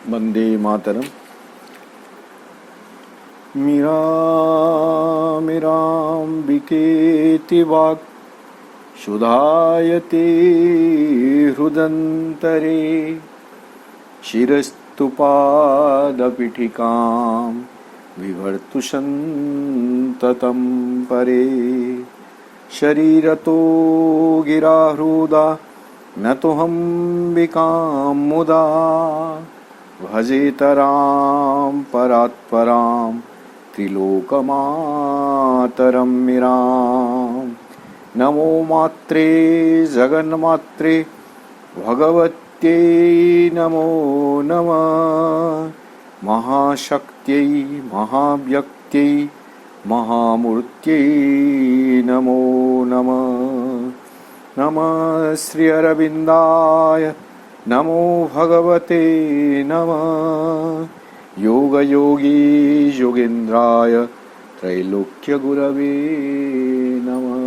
वंदे मातरम। मीराम्बिकेति वाक् सुधायते हृदन्तरे शिरस्तु पादपीठिकां विभर्तु सन्ततं परे शरीरतो गिरा हृदा न तोऽहम्बिकां मुदा भजेतरां परात्परां त्रिलोकमातरं मीराम्। नमो मात्रे जगन्मात्रे भगवत्यै नमो नमः। महाशक्त्यै महाव्यक्त्यै महामूर्त्यै नमो नमः। नमः श्री अरविन्दाय नमो भगवते नमः। योगयोगी योगेन्द्राय त्रैलोक्यगुरवे नमः।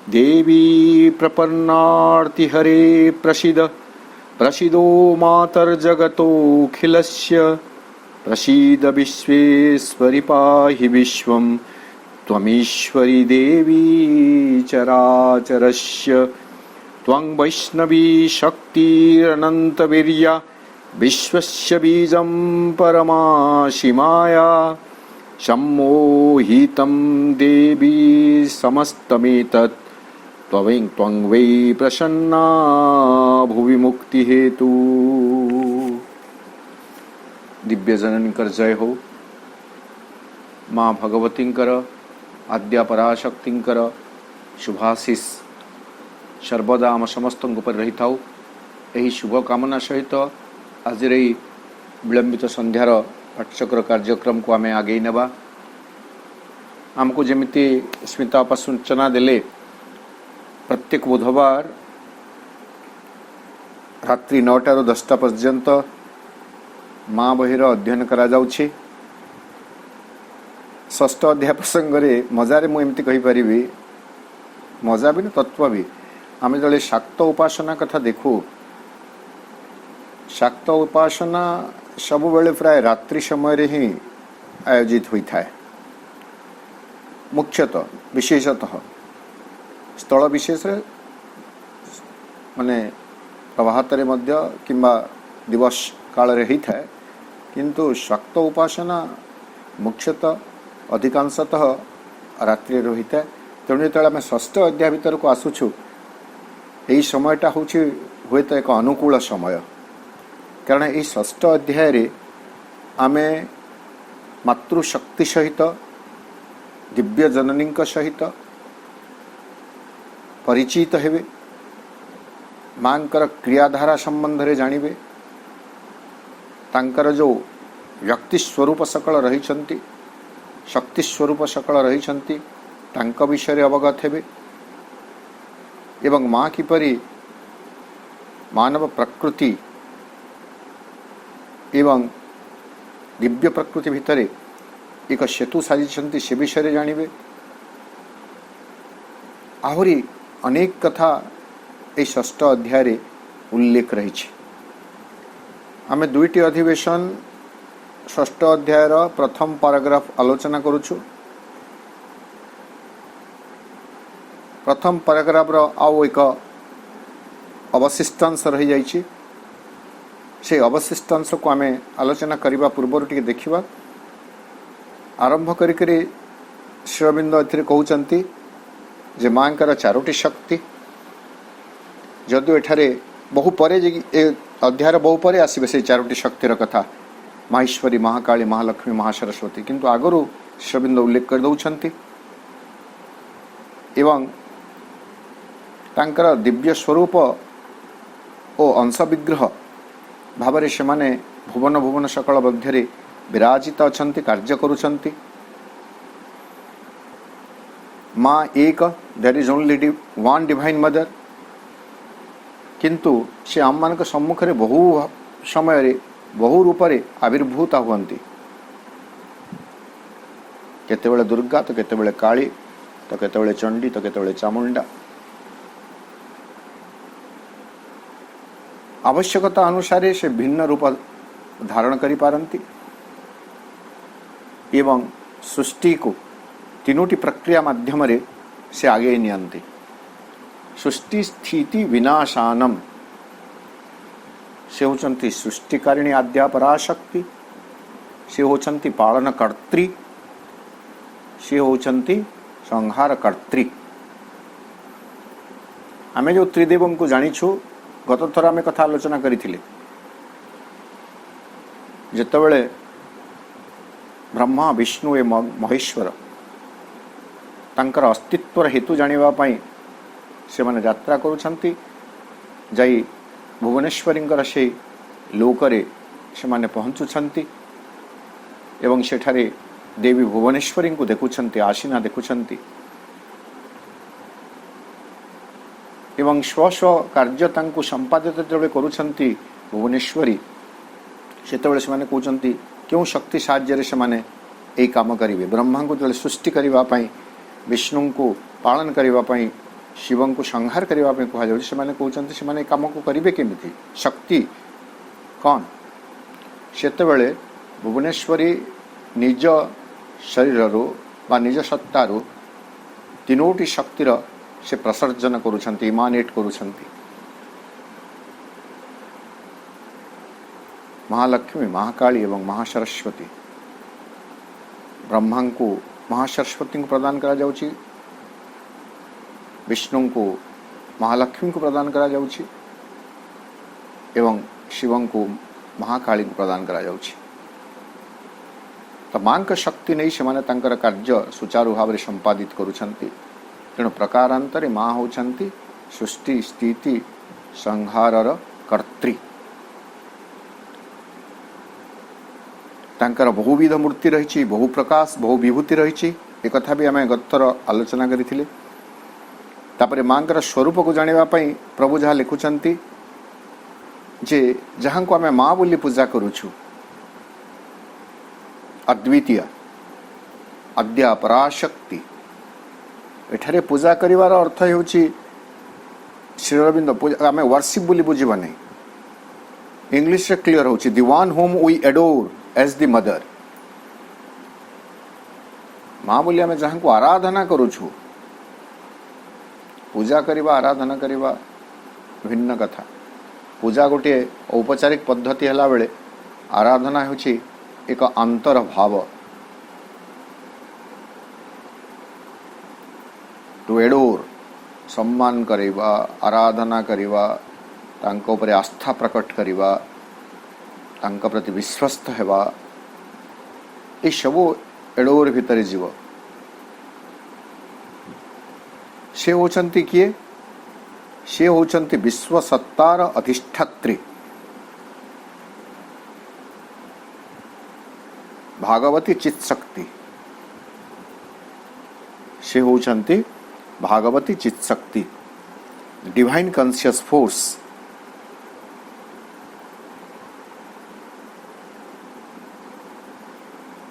देवी प्रपन्नार्तिहरे प्रसीद प्रसीदो मातर्जगतोऽखिलस्य प्रसीद विश्वेश्वरि पाहि विश्वं त्वमीश्वरी देवी चराचरस्य त्वं वैष्णवी शक्तिरनन्तवीर्या विश्वस्य बीजं परमासि माया सम्मोहितं देवी समस्तमेतत् त्वं वै प्रसन्ना भुवि मुक्ति हेतु। दिव्य जननीकर जय हो। माँ भगवतींकर आद्या पराशक्तिंकर शुभाशीष सर्वदा आम समस्त उपर रही था। यही शुभ कामना सहित आज विलंबित संध्यार पाठचक्र कार्यक्रम को आम आगे नेबा। आमको जमिति स्मिता अपा सूचना देले प्रत्येक बुधवार रात्रि 9टा ରୁ 10ଟା पर्यंत माँ बहिर अध्ययन करा जाउछि। षष्ठ अध्याय प्रसंगे मजारे मुझे कहीपरि मजा भी तत्व भी आम जो शाक्त उपासना कथा देखू। शाक्त उपासना सब बेले प्राय रात्रि समय रे ही आयोजित होता है। मुख्यतः विशेषतः स्थल विशेष माने प्रभात रे मध्य किंबा दिवस काल रे होता है, किंतु शाक्त उपासना मुख्यतः अधिकांशतः रात्रि होता है। तेणु जो आम षष्ठ अध्याय भीतर को आसुछु यही समयटा हूँ हुए तो एक अनुकूल समय, कारण यही षष्ठ अध्याय रे आमे मातृशक्ति सहित दिव्य जननी सहित परिचित हेबे, मांकर क्रियाधारा संबंध रे जानिबे, तांकर जो व्यक्ति स्वरूप सकल रही शक्ति स्वरूप सकल रही तांका विषय अवगत हेबे एवं माँ किपरि मानव प्रकृति एवं दिव्य प्रकृति भितर एक सेतु साजिଛନ୍ତି से विषय जानिबे। आहुरी अनेक कथा ए षष्ठ अध्याय रे उल्लेख रही। आमे दुईटी अधिवेशन षष्ठ अध्याय प्रथम पैराग्राफ आलोचना करूछु। प्रथम पैराग्राफ आउ एक अवशिष्टांश रही जाइछि। से अवशिष्टांश को आमे आलोचना करने पूर्व टिके देखिबा। आरंभ करिकरी श्रीअरविंद एथिरे कहउचंती जे मांकर चारोटी शक्ति जदि एठारे बहु परे अध्याय बहु परे आसीबे से चारोटी शक्तिर कथा माहेश्वरी महाकाली महालक्ष्मी महासरस्वती, किंतु आगरु श्रीअरविंद उल्लेख कर दउछंती एवं तांकर दिव्य स्वरूप ओ अंश विग्रह भावरे से माने भुवन भुवन सकल मध्य विराजित अछंती कार्य करुछंती। माँ एक there is only one divine mother, किंतु से आम मान सम्मुख में बहु समय बहु रूप से आविर्भूत हुअंती। केतेबेले दुर्गा तो केतेबेले काली तो केतेबेले चंडी तो केतेबेले चामुंडा। आवश्यकता अनुसार से भिन्न रूप धारण करि पारंती एवं सृष्टि को तीनोटी प्रक्रिया माध्यम से आगे नियंती। सृष्टि स्थिति विनाशानम से होचंती सृष्टिकारिणी आद्या पराशक्ति, से होचंती पालनकर्त्री, से होचंती संहारकर्त्री। आमे जो त्रिदेव को जानिछु गत थर आमे कथा आलोचना करिथिले। जेतेबेले ब्रह्मा विष्णु ए महेश्वर तांकर अस्तित्वर हेतु जानिबा पई से माने यात्रा करूछंती, जाई भुवनेश्वरींकर से लोकरे से माने पहुंचुछंती एवं सेठारे देवी भुवनेश्वरी को देखुछंती, आसीना देखुछंती एवं स्व स्व कार्य तांको संपादित जेबे करूछंती भुवनेश्वरी, सेतेबेले से माने कहउछंती क्यों शक्ति साहाय्य से माने एई काम करिवे। ब्रह्मा को जेबे सृष्टि करिवा पई, विष्णु को पालन करिवा पई, शिव को संहार करिवा पई कहा जाउछि, से माने कहउछंती से माने काम को करिवे केमिति, शक्ति कौन। सेतेबेले भुवनेश्वरी निज शरीर बा निज सत्तारू तीनोटी शक्तिर से प्रसर्जन करूछंती, इमानेट करूछंती। महालक्ष्मी, महाकाली एवं महासरस्वती। ब्रह्मा को महासरस्वती को प्रदान करा जाउछि, विष्णु को महालक्ष्मी को प्रदान करा जाउछि एवं शिव को महाकाली को प्रदान करा जाउछि। तो मां शक्ति नहीं से माने तांकर कार्य सुचारू भाव में संपादित करूछंती। तेणु प्रकारांतरे मां होछंती सृष्टि स्थिति संहारर कर्त्री। तांकर बहुविध मूर्ति रही, बहु प्रकाश बहु विभूति रही, एक कथा भी आम गतर आलोचना करथिले। तापरे मांकर स्वरूप को जानिबा पई प्रभु जहाँ लिखुचंती जे जहाँ को आम माँ बोली पूजा करूछु, अद्वितीय अद्या पराशक्ति। एठारे पूजा करिवार अर्थ हेउछि श्री अरविंद पूजा आम वर्शिप बोली बुझिबा नै। इंग्लिश रे क्लियर होछि the one whom we adore as the mother. माँ बोली आम जहाँ को आराधना करूछु, पूजा करिबा आराधना करिबा भिन्न कथा। पूजा गोटे औपचारिक पद्धति हला बेले आराधना होछि एक अंतर भाव, टू एडोर सम्मान करिबा, आराधना करिबा, तांको उपरे आस्था प्रकट करिबा, तांका प्रति विश्वस्त हेबा, ए सबो एडोर भितर जीव। से होचंती किए, से होचंती विश्व सत्तार अधिष्ठात्री भागवती चित शक्ति। से होचंती भागवती चित शक्ति, डिवाइन कॉन्शियस फोर्स।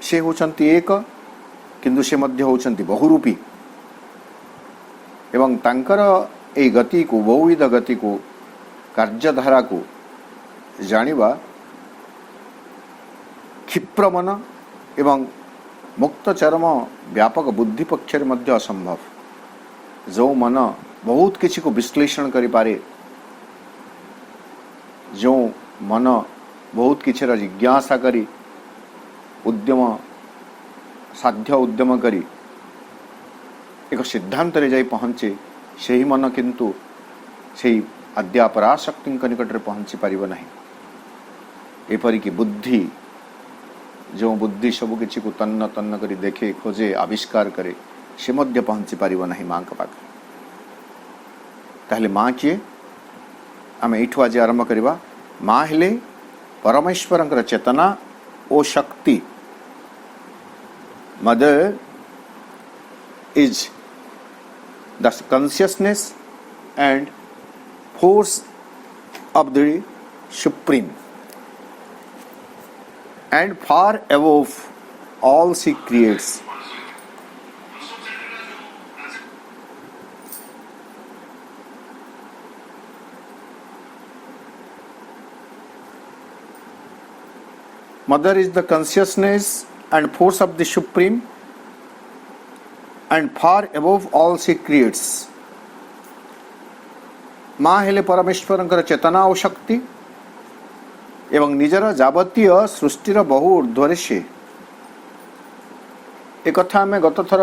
से होचंती एक किंतु से मध्य होचंती बहुरूपी एवं तांकर ए गति को बहुविध गति को कार्यधारा को जानिबा क्षिप्र मन एवं मुक्त चरम व्यापक बुद्धि पक्षर मध्य असंभव। जो मन बहुत किसी को विश्लेषण करि पारे, जो मन बहुत किसी जिज्ञासा करी उद्यम साध्य उद्यम करी एक सिद्धांत रे जाई पहुंचे, से ही मन किंतु से आद्या पराशक्ति निकट रे पहुंची पारिब नहीं। एपरिकी बुद्धि, जो बुद्धि सब किसी को तन्न तन्न करी देखे, खोजे, आविष्कार करे, से मध्य पहुंची पारिब नहीं मां के पाखे। ताहले मां किए आम एठू आज आरंभ करवा। मां हेले परमेश्वरंकर चेतना ओ शक्ति। Mother is the consciousness and force of the Supreme, and far above all she creates. Mother is the consciousness and force of the Supreme and far above all she creates. माँ हेले परमेश्वर चेतना और शक्ति एवं निजर जावतीय सृष्टिर बहु ऊर्ध्वरे से एक कथा आम गत थर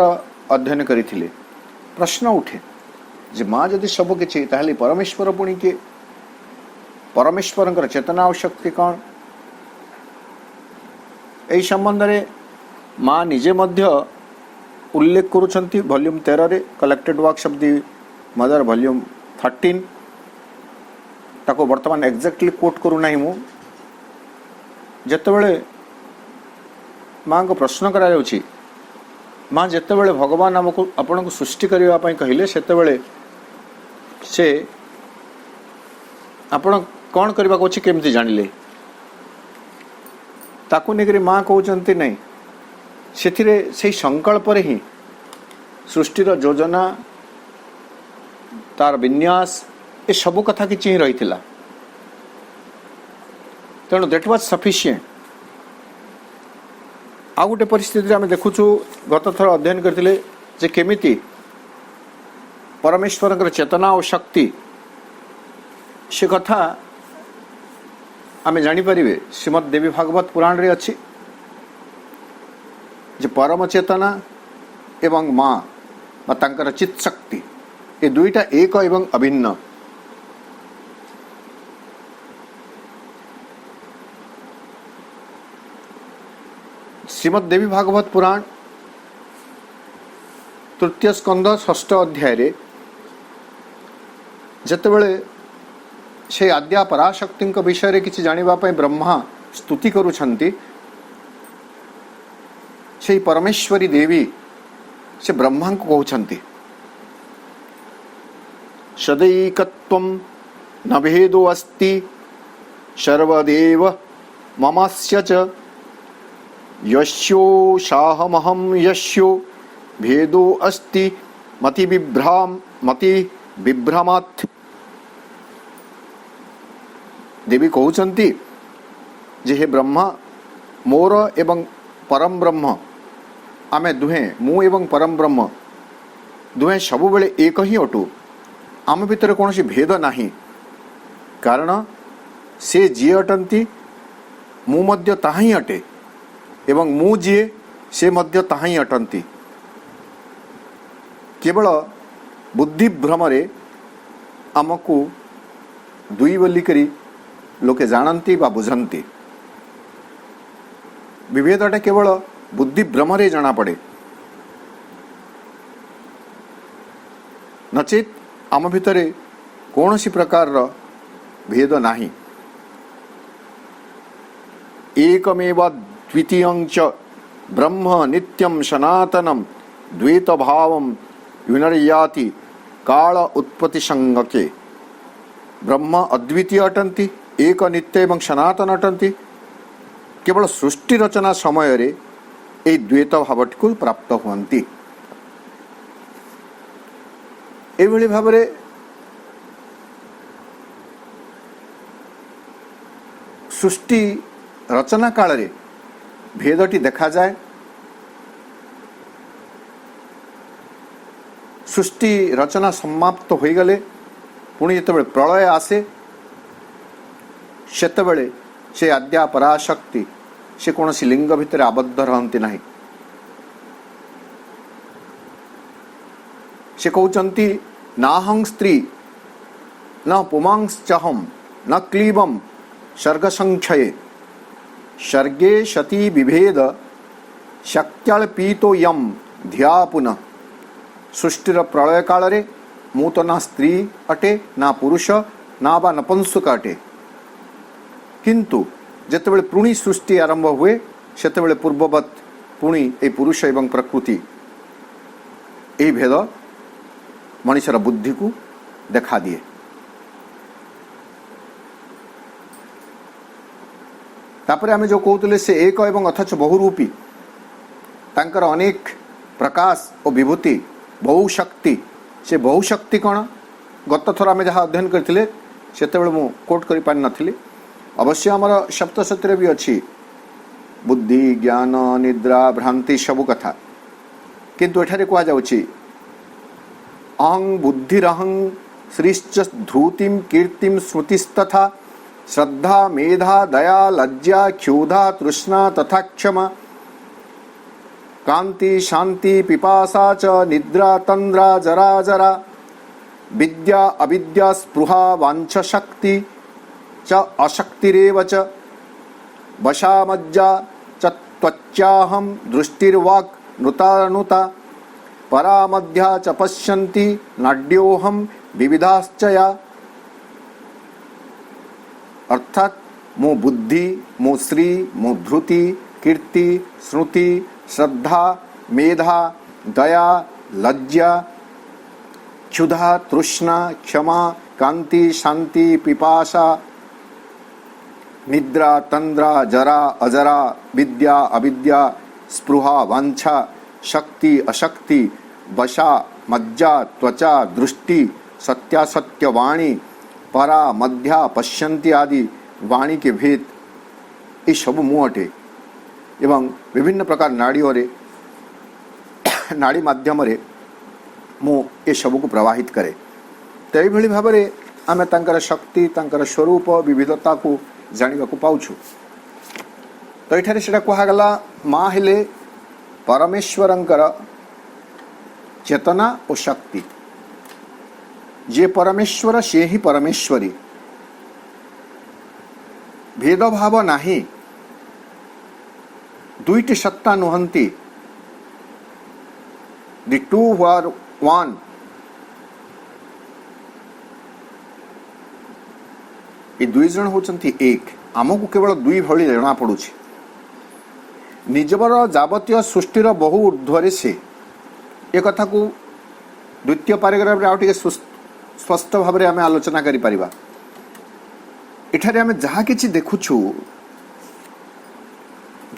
अध्ययन करिथिले। प्रश्न उठे जे माँ जदि सब किछि ताहले परमेश्वर पुणी किए? परमेश्वर चेतना और शक्ति कौन? यही संबंध में माँ निजे मध्य उल्लेख करुछंती वॉल्यूम 13 रे collected works of the mother volume 13 ताको वर्तमान एक्जाक्टली कोट करू नाही मु। जेतेबेले माँ को प्रश्न करा जाउछि, माँ जेतेबेले भगवान हमको आपण को सृष्टि करबा पई कहिले सेतेबेले से आपण कौन करबा को अछि केमति जानिले? ताकू नेकरी माँ कहते नहीं से संकल्प ही सृष्टिर योजना तार विन्यास ये सब कथा किछि ही रही तेणु दैट वाज सफिशिएंट। आ गोटे परिस्थिति आम देखुचु गत थर अध्ययन करथिले जे केमिति परमेश्वर चेतना और शक्ति से कथा आमे जानीपारे श्रीमद देवी भागवत पुराण रे अच्छी जे परम चेतना एवं माँ तांकर चित शक्ति ये दुईटा एक एवं अभिन्न। श्रीमद देवी भागवत पुराण तृतीय स्कंद 6 अध्याय रे जेतेबेले से आद्या पराशक्ति विषय रे किछि जानिबा पई ब्रह्मा स्तुति करुछंती से परमेश्वरी देवी से ब्रह्मा को कहउछंती सदैकत्वं न भेदो अस्ति सर्वदेव ममस्य च यस्यो साहमहं यस्यो भेदो अस्ति मति विभ्रमात्। देवी कहउछंती जे हे ब्रह्मा मोर एवं परम ब्रह्म आमे दुहे मु एवं परम ब्रह्म दुहे सबु बेले एक ही अटु। आम भितर कौन भेद नहीं कारण से जी अटंती मु मध्य ताही अटे एवं मु जी से मध्य ताही अटंती। केवल बुद्धि भ्रमरे आमको दुई बोलिकरी लोके जानती बा बुझंती। विभेदटा केवल बुद्धि भ्रमरे जाना पड़े नचेत आम भितरे कौन सी प्रकार भेद नाही। एकमेव द्वितीयं च ब्रह्म नित्यं सनातनं द्वैत भावं विनर्याति काल उत्पत्ति संगके। ब्रह्म अद्वितीय अटंती एक नित्य एवं सनातन अटंती। केवल सृष्टि रचना समय रे ए द्वैत भावटी को प्राप्त हुअंती। एभली भावरे सृष्टि रचना काल रे भेदटी देखा जाए। सृष्टि रचना समाप्त हो गले पुणी जिते प्रलय आसे सेतबेले से आद्या पराशक्ति से कौन सी लिंग भितर आबद्ध रहती नहीं। से कहते नाहं स्त्री न पुमांश्चहम न क्लीबम सर्ग संख्ये सर्गे शती विभेद शक्त्यल्पीतो यम ध्या पुनः। सृष्टिर प्रलय काल रे मु तो ना स्त्री अटे ना पुरुष ना बा नपुंसक अटे किंतु जेतेबेले पुणी सृष्टि आरंभ हुए सेतेबेले पूर्ववत पुणी ए पुरुष एवं प्रकृति ए भेद मनुष्यर बुद्धि को देखा दिए। तापरे आमे जो कहते से एक एवं अथच बहुरूपी तांकर अनेक प्रकाश और विभूति बहुशक्ति से बहुशक्ति कौन गत थर आमे जहाँ अध्ययन करथिले सेतेबेले मु कोट करि पारि नथिली। अवश्य आमर सप्तशती भी अच्छी बुद्धि ज्ञान निद्रा भ्रांति सबु कथा किंतु एठारे कहा जाउछि अहं बुद्धिरहं श्रीश्च ध्रुतिम कीर्तिम श्रुतिस्तथा श्रद्धा मेधा दया लज्जा क्षुधा तृष्णा तथा क्षमा कांति शांति पिपासा च निद्रा तंद्रा जरा जरा विद्या अविद्या स्पृहा वांछ शक्ति च अशक्तिरेव च वशा मज्जा च त्वच्याहं दृष्टिर्वाक् नृता परामध्या च पश्यन्ति नाड्योहं विविधाश्च या। अर्थात मो बुद्धि मो श्री मो धृति कीर्ति श्रुति श्रद्धा मेधा दया लज्जा क्षुधा तृष्णा क्षमा कांति शांति पिपासा निद्रा तंद्रा जरा अजरा विद्या अविद्या स्पृहा वांछा शक्ति अशक्ति वशा मज्जा त्वचा दृष्टि सत्यासत्य वाणी परा मध्या पश्यन्ति आदि वाणी के भेद ये सब मुँह अटे एवं विभिन्न प्रकार नाड़ी माध्यम मु ये सब को प्रवाहित करे तो यही भाव में आम तांकर शक्ति तांकर स्वरूप विविधता को जानिबा को पाउछु। तो एठारे सेटा कहगला माँ हेले परमेश्वरंकर चेतना और शक्ति जे परमेश्वर से ही परमेश्वरी भेदभाव नाही दुईटी सत्ता नुहंती द टू आर वन ये दुई जन होचंती एक आमको केवल दुई भली जना पड़ुछि निजवर जावतीय सृष्टिर बहु ऊर्ध्वरे से ए कथा को द्वितीय पैराग्राफ रे आउटे स्पष्ट भाव में आम आलोचना करि परिबा। एठारे आम जहा किछि देखुछु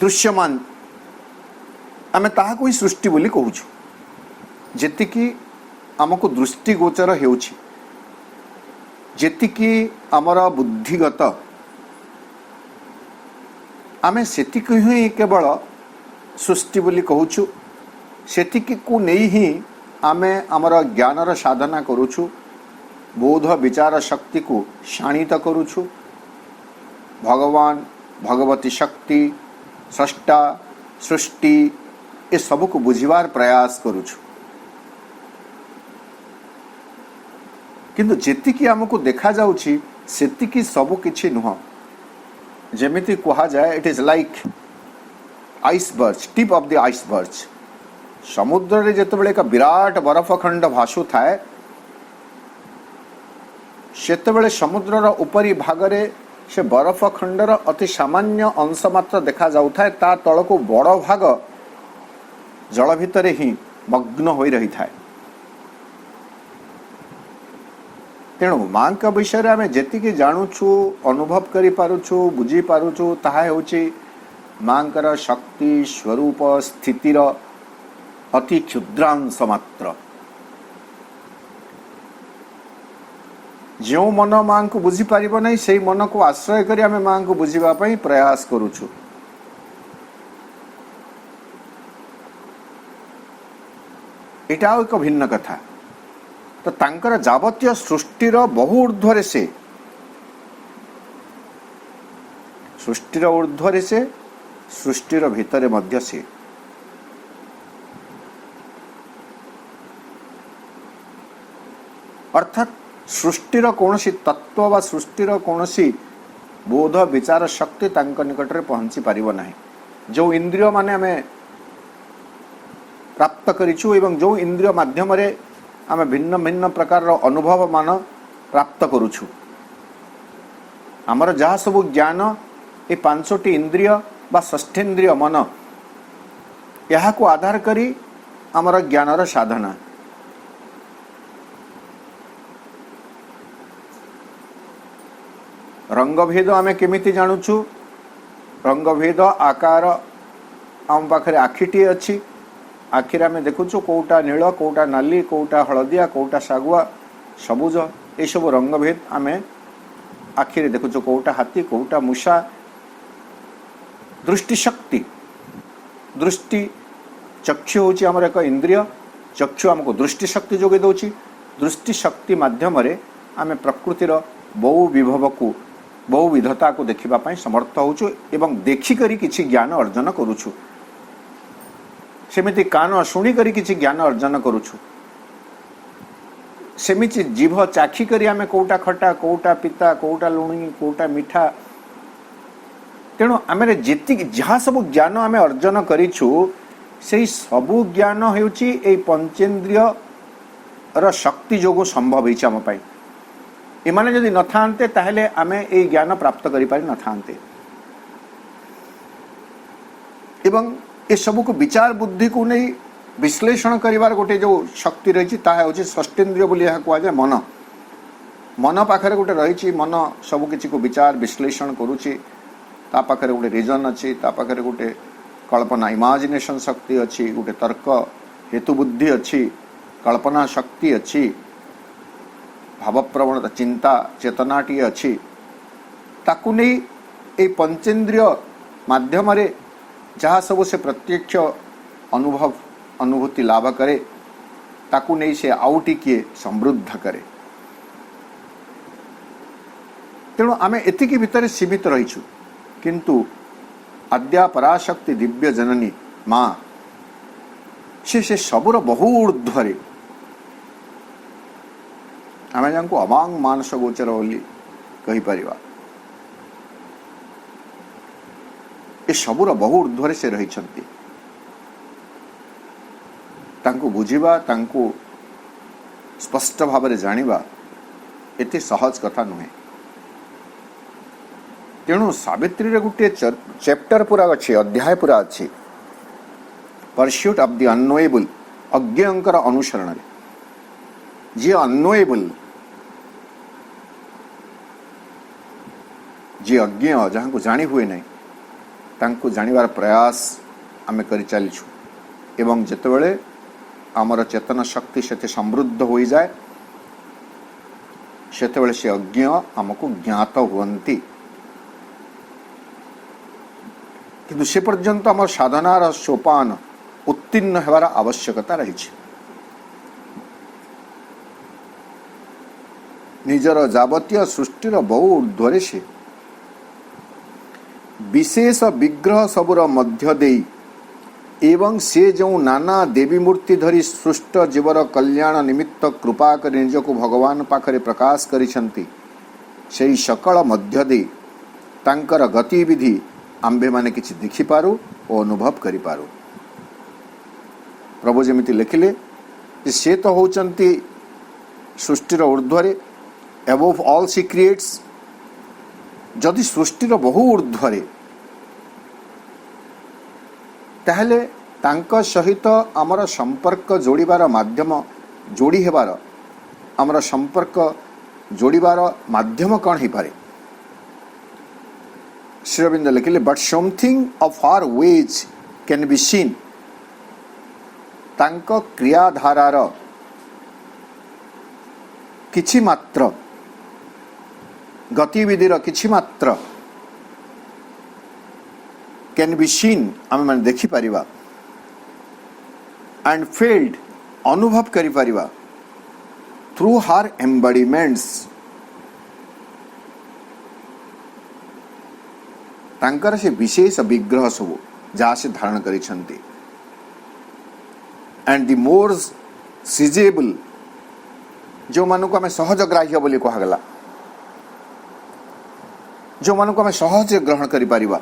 दृश्यमान आम ताहाको ही सृष्टि बोली कहूछु जेतिकी आमको दृष्टिगोचर हेउछि जेतिकी आमर बुद्धिगत आमे सेतिकी ही केवल सृष्टि बोली कहूछु सेतिकी को नहीं ही आमे आमर ज्ञानर साधना करूछु बोध विचार शक्ति को शाणित करूछु भगवान भगवती शक्ति सृष्टा सृष्टि ये सब को बुझिबार प्रयास करूछु किंतु जेतिकी आमको देखा जाउछि सेतिकी सब किछि नुह जेमिति कहा जाए it is like iceberg tip of the iceberg समुद्र रे जेतेबेले एक विराट बरफ खंड भासु थाए सेतेबेले समुद्रर उपरी भागरे से बरफ खंडर अति सामान्य अंश मात्र देखा जाउथाए ता तळको बड़ भाग जल भितरे ही मग्न होई रही थाए। तेणु माँ का विषय आम जी जानुछु अनुभव करि पारुछु बुझी पारुछु ताहा हेउछि माँकर शक्ति स्वरूप स्थितिर अति क्षुद्रांश मात्र जो मन माँ को बुझी पारिबो नहीं से मन को आश्रय करी आम माँ को बुझीबा पई प्रयास करूछु। एटा एक भिन्न कथा तो तांकर जावतीय सृष्टिर बहु ऊर्ध्वरे से सृष्टिर ऊर्ध्वरे से सृष्टिर भितरे मध्य से अर्थात सृष्टिर कौनसी तत्व वा सृष्टिर कौनसी बोध विचार शक्ति तांक निकट रे पहुंची पारिबो नाही जो इंद्रिय माने हमें प्राप्त करिछु एवं जो इंद्रिय माध्यम रे आम भिन्न भिन्न प्रकार अनुभव मान प्राप्त करुछु आमर जहाँ सब ज्ञान ये पांचटी इंद्रिय बा षष्ठेन्द्रिय मन यहाँ को आधार करी आमर ज्ञानर साधना रंगभेद आमे केमिति जानुछु रंगभेद आकार आम पाखरे आखिटी अच्छी आखिर आम देखुचु कोटा नील कोटा नाली कोटा हलदिया कोटा सागुआ सबुज ये सब रंगभेद आम आखिरे देखुचु कोटा हाथी कोटा मूषा दृष्टि शक्ति दृष्टि चक्षु हूँ आमर एक इंद्रिय चक्षु आमको दृष्टि शक्ति जोगे दौची दृष्टि शक्ति माध्यम आम प्रकृतिर बहु विभव को बहु विधता को देखा समर्थ होचु एवं देखिकरी किछि ज्ञान अर्जन करुछु सेमिति कान शुणिकरी किछि ज्ञान अर्जन करुछु सेमिति जीभ चाखिकरी आम कोटा खटा कोटा पिता कोटा लुणी कोटा मिठा तेणु आम जी जहाँ सब ज्ञान आम अर्जन करिछु से सबु ज्ञान होउची ए पंचेन्द्रिय र शक्ति जोगो संभव होइछ आम पाई एमाने जदि न थांते ताहले आमे ए ज्ञान प्राप्त करि पारि न थांते एवं ए सब को विचार बुद्धि को नहीं विश्लेषण करिवार गोटे जो शक्ति रही ताहा होची षष्ठेन्द्रिय बोली यह कुआ जाय मन मन पाखरे गोटे रही मन सब किछि को विचार विश्लेषण करूची ता पाखरे गोटे रीजन अछि ता पाखरे गोटे कल्पना इमेजिनेशन शक्ति अच्छी गोटे तर्क हेतु बुद्धि अच्छी कल्पना शक्ति अच्छी भाव प्रवणता चिंता चेतनाटी अच्छी ताकू नहीं ए पंचेन्द्रिय माध्यम जहाँ सब से प्रत्यक्ष अनुभव अनुभूति लाभ करे ताकू नहीं से आउ टिके समृद्ध करे तेणु आमे एतिकी भितर सीमित रहीछु किंतु आद्या पराशक्ति दिव्य जननी माँ से सबुर बहु ऊर्ध्वरे आम जहाँ अवांग मानस गोचर बोली कही परिवा ए सबुर बहु ऊर्ध्वरे से रही बुझिबा तांको स्पष्ट भाव में जानिबा एते सहज कथा नुहे तेणु सावित्री रे गुटे चैप्टर पूरा अच्छे अध्याय पूरा अच्छे परस्यूट ऑफ द अननोएबल अज्ञांकर अनुसरण जी अननोएबल जी अज्ञ जहाँ को जानी हुए नहीं तांको जानिबार प्रयास आमे करि चलीछु एवं जेतेबेले आमर चेतन शक्ति से समृद्ध हो जाए सेतेबेले से अज्ञ आमको ज्ञात हुअन्ति किंतु से पर्यंत आम साधनार सोपान उत्तीर्ण होवार आवश्यकता रही निजर जावतीय सृष्टिर बहु ऊर्ध्वरे से विशेष विग्रह सबुर मध्य देई एवं से जो नाना देवी मूर्ति धरी सृष्ट जीवर कल्याण निमित्त कृपा कर निजको भगवान पाखरे प्रकाश करिसंती सेई सकल मध्य दे तांकर गतिविधि आंबे माने किछि देखि पारू और अनुभव करि पारू प्रभु जेमिति लिखिले से तो होचंती सृष्टिर ऊर्ध्वरे एबोव ऑल सी क्रिएट्स जदि सृष्टिर बहु ऊर्ध्वरे ताहले तांका सहित आमर संपर्क जोड़ीबार माध्यम जोड़ी हेबार आमर संपर्क जोड़ीबार माध्यम कौन ही पारे श्री अरविंद लिखिले but something of our ways can be seen तांका क्रियाधारार किछि मात्र गतिविधिर किछि मात्र कैन बी सीन आम मैंने देखी पारिबा एंड फेल्ड अनुभव करि पारिबा थ्रू हार एम्बॉडीमेंट्स तांकर से विशेष विग्रह सब जहाँ से धारण करिसंती एंड द मोर सीजेबल जो मानक आम सहज ग्राह्य बोली कहगला जो मानक आम सहज ग्रहण करि Paribas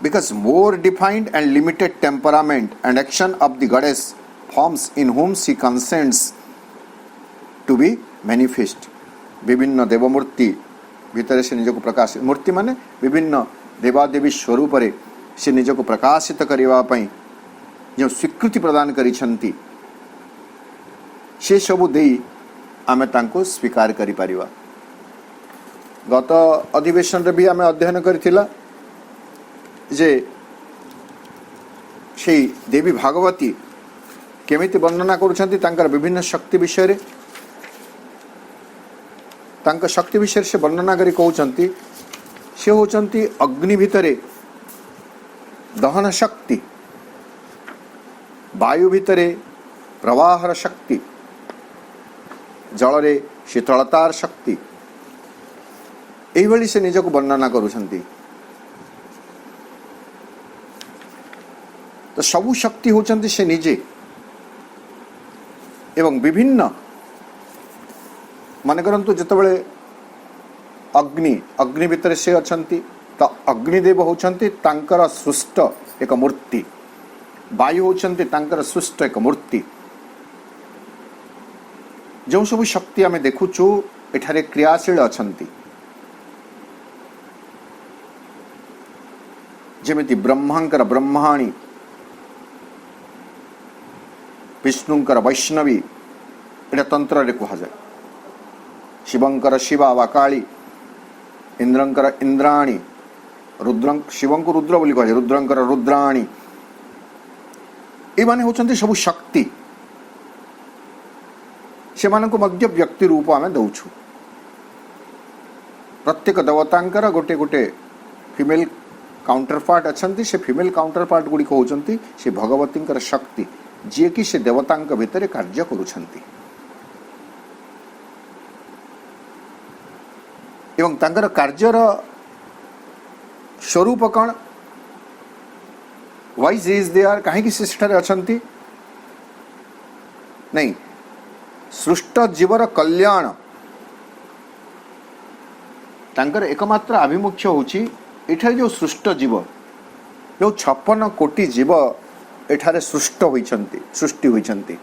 because more defined and limited temperament and action of the goddess forms in whom she consents to be manifest विभिन्न देवमूर्ति भीतर से निजको प्रकाश मूर्ति माने विभिन्न देवादेवी स्वरूप रे से निजको प्रकाशित करबा पई जो स्वीकृति प्रदान करिसंती से सब देई आमे तांको स्वीकार करि परिबा गत अधिवेशन रे भी आमे अध्ययन करथिला जे से देवी भागवती केमिति वर्णना करुछंती तांकर विभिन्न शक्ति विषय रे तांकर शक्ति विषय से वर्णना करी कहउछंती से होचंती अग्नि भितरे दहन शक्ति, वायु भितरे प्रवाहर शक्ति, जल रे शीतलतार शक्ति, एभली से निजक वर्णना करुछंती। तो सबु शक्ति होचंती से निजे एवं विभिन्न मन करंतु जतबेले अग्नि भितर से अछंती तो अग्निदेव होचंती तांकर सृष्ट एक मूर्ति, वायु होचंती तांकर सृष्ट एक मूर्ति। जो सब शक्ति आमे देखुचु एठारे क्रियाशील अछंती, जेमिति ब्रह्मांकर ब्रह्माणी, विष्णुंकर वैष्णवी, एटा तंत्र रे कहा जाए, शिवंकर शिवा वा काली, इंद्रंकर इंद्राणी, रुद्रं शिवं को रुद्र बोली कहे, रुद्रंकर रुद्राणी, एमाने होचंती सब शक्ति। से मानक मध्य व्यक्ति रूप आमे दउछु। प्रत्येक देवतांकर गोटे गोटे फीमेल काउंटर पार्ट अछंती, से फीमेल काउंटर पार्ट गुडी को होचंती से भगवतींकर शक्ति, जे कि से देवतांक भितरे कार्य करुछंती। एवं तांकर कार्यर स्वरूप कौन, वाइज इज देयर, कहीं से सेठारे अछंती नहीं, सृष्ट जीवर कल्याण तांकर एकमात्र आभिमुख्य होची। एठारे जो सृष्ट जीव, जो 56 कोटी जीव एठारे सृष्टि होइछंती।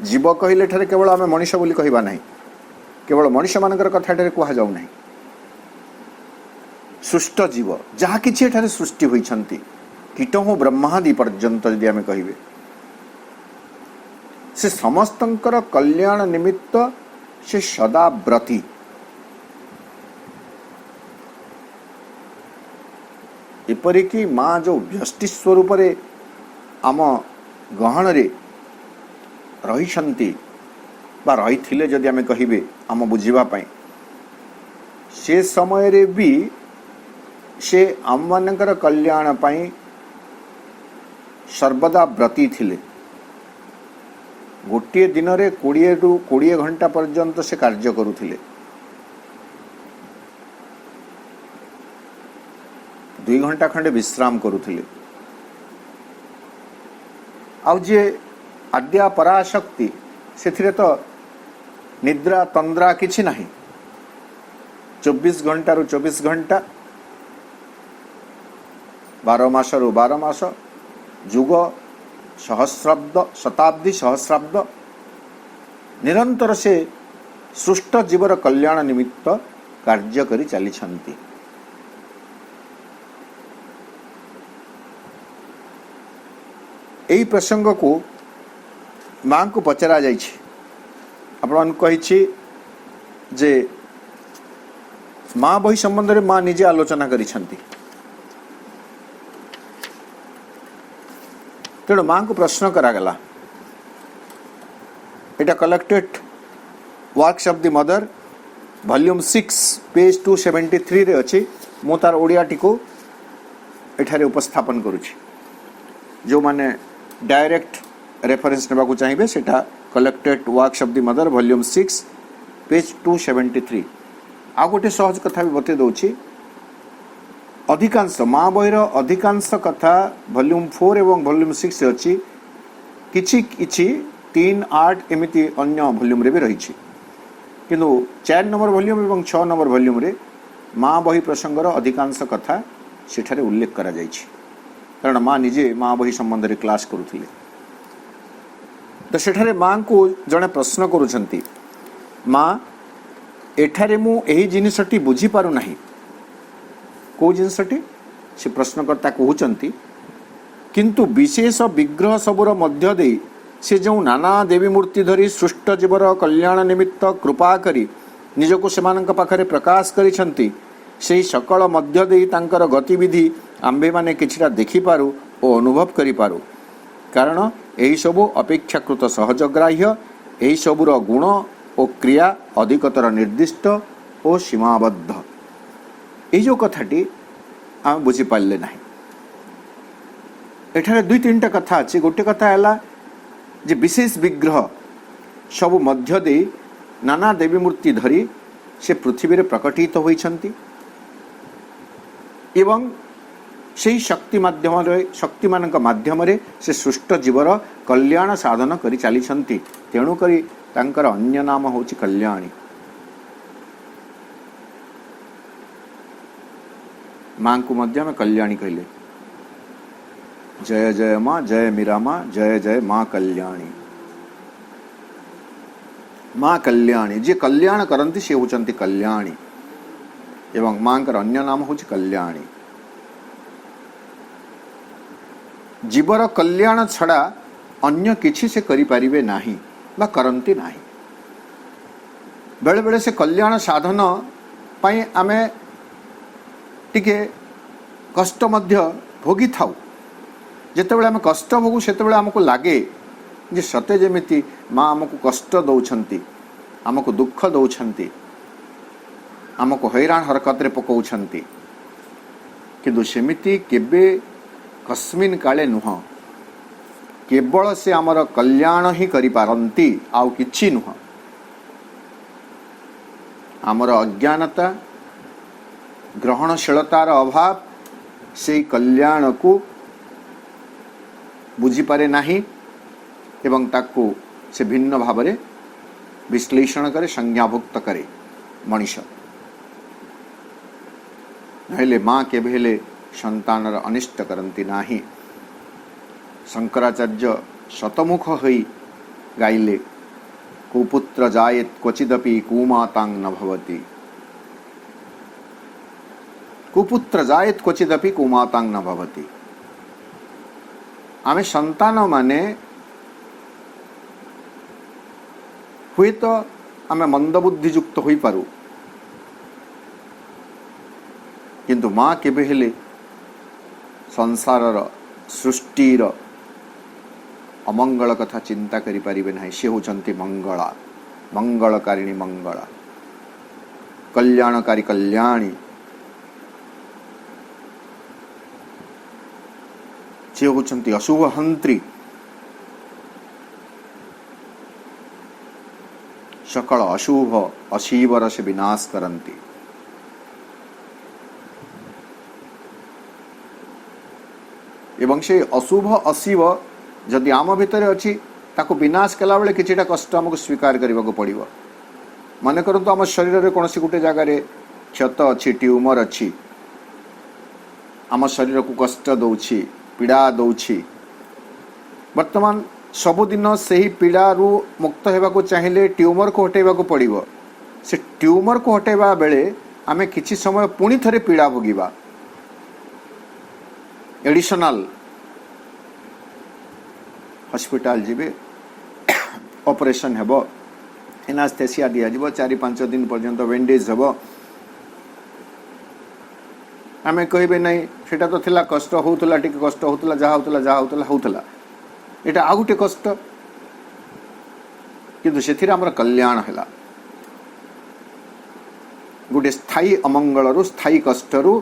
जीव कहले एठारे केवल आमे मनुष्य बोली कहिबा नहीं, केवल मनुष्य मानकर कथा एठारे कुहा जाउ नहीं। सृष्ट जीव जहा किछि एठारे सृष्टि होइछंती, कीटों ब्रह्मादि पर्यंत यदि आमे कहिबे, से समस्तंकर कल्याण निमित्त से सदा व्रती। एपरिकी माँ जो व्यष्टि स्वरूप रे आम गहन रे रहिछंती बा रहिथिले जदि आमे कहिबे आम बुझिबा पई, से समय रे भी से आम मानकर कल्याण पई सर्वदा व्रती थिले। गोटे दिन रे 20 रु 20 घंटा पर्यंत से कार्य करुथिले। 2 घंटा खंडे विश्राम करुथिले। आउ जे आद्या पराशक्ति से तो निद्रा तंद्रा किछि नहीं। 24 घंटा रु 24 घंटा, 12 मास रु 12 मास, जुग सहस्राब्द, शताब्दी सहस्राब्द निरंतर से सृष्ट जीवर कल्याण निमित्त कार्य करी चली। एही प्रसंग को माँ को पचरा जाइछि। आपण कहिछि जे माँ बही संबंध रे माँ निजे आलोचना करिछंती। तेणु माँ को प्रश्न करागला। एटा collected works of the mother volume 6 page 273 रे अछि। मु तार ओडिया टिको एठारे उपस्थापन करूछि। जो माने डायरेक्ट रेफरेंस नेबा को चाहिए सेटा collected works of the mother volume 6 page 273। आ गोटे सहज कथा भी बते दउछि। अधिकांश माँ बहिर अधिकांश कथा वॉल्यूम 4 एवं वॉल्यूम 6 अच्छी, किछि किछि 3, 8 एमिति अन्य वॉल्यूम रे भी रही। किंतु 4 नंबर वॉल्यूम एवं 6 नंबर वॉल्यूम रे माँ बही प्रसंगर अधिकांश कथा सेठारे उल्लेख करा जाइछि। कारण माँ निजे माँ बही संबंध रे क्लास करुथिले। तो सेठारे माँ को जड़े प्रश्न करुछंती, माँ एठारे मु एही जिनिसटी बुझी पारु नाही। को जिनसटी से प्रश्नकर्ता कहउचंती, किंतु विशेष विग्रह सबुर मध्य दे से जो नाना देवी मूर्ति धरी सृष्ट जीवर कल्याण निमित्त कृपा करी निजको सेमानक पाखरे प्रकाश करिछंती, सेही सकल मध्य दे तांकर गतिविधि आम्भे माने किछिटा देखि पारु ओ अनुभव करि पारु। कारण एही सबु अपेक्षाकृत सहजग्राह्य, एही सबुर गुण ओ क्रिया अधिकतर निर्दिष्ट ओ सीमाबद्ध। ये जो कथाटी आम बुझीपारे ना। एठारे दुई तीन टा कथा अच्छी। गोटे कथा है जे विशेष विग्रह सबु मध्य दे नाना देवी मूर्ति धरी से पृथ्वी रे प्रकटित होइछंती एवं से शक्ति मानक माध्यम से सृष्ट जीवर कल्याण साधन करी चली। तेणु करी तांकर अन्य नाम होची कल्याणी। मां को मध्य में कल्याणी कहले। जय जय मां, जय मीरा मां, जय जय मां कल्याणी। मां कल्याणी जे कल्याण करंती से होचंती कल्याणी एवं मां कर अन्य नाम होची कल्याणी। जीवर कल्याण छड़ा अन्य किछि से करि परिबे नाही बा करंती नाही। बेले बेले से कल्याण साधन पई आमे टिके कष्ट मध्य भोगी थाउ। जेतेबेले आमे कष्ट भोगु सेतेबेले हमको लागे जे सते जेमिति मां हमको कष्ट दौछंती, हमको दुख दौछंती, हमको हैरान हरकत रे पकाउछंती। किंतु सेमिति केबे कस्मिन काले नुह। केवल से आमर कल्याण ही करि पारंती, आउ किछि नुह। आमर अज्ञानता ग्रहणशीलतार अभाव से कल्याण को बुझी पारे नाही एवं ताकू से भिन्न भाव में विश्लेषण करे, संज्ञाभुक्त करे मनीष। नहेले मां केबे हेले संतानर अनिष्ट करंती नाही। शंकराचार्य शतमुख होई गाइले, कुपुत्र जायेत क्वचिदपि कुमातांग न भवति। कुपुत्र जायेत क्वचिदपि कुमातांग न भवति। आमे संतान माने हुए तो आमे मंदबुद्धि युक्त होई पारू, किंतु मां केबे हेले संसारर सृष्टिर अमंगल कथा चिंता करि परिबे नाही। से होचंती मंगला, मंगलकारिणी मंगला, कल्याणकारी कल्याणी। से होचंती अशुभ हंत्री, सकल अशुभ अशीवर से विनाश करंती। एवं से अशुभ अशिव जदि आम भितर अच्छी ताको विनाश कला बेले किछिटा कष्ट हमको स्वीकार करने को पड़ो। मन करतु आम शरीर में कौन गोटे जगार क्षत अच्छी, ट्यूमर अच्छी, आम शरीर को कष्ट दौछि, पीड़ा दौछि। वर्तमान सबुदिन से ही पीड़ा रू मुक्त होगा चाहिए ट्यूमर को हटेवा को पड़ो। से ट्यूमर को हटेवा बेले आमे किछि समय पुणी थरे पीड़ा भोगिबा, एडिशनल हॉस्पिटल जीवे, ऑपरेशन हेबो, एनास्थेसिया दिया जीवो, 4-5 दिन पर्यंत बैंडेज हेबो। आमे कहबे नहीं सेटा तो थिला कष्ट होउतला, टिके कष्ट होउतला, जा होउतला एटा आ गुटे कष्ट, किंतु सेथिरे हमर कल्याण हैला। गुटे स्थायी अमंगल रु, स्थायी कष्ट रु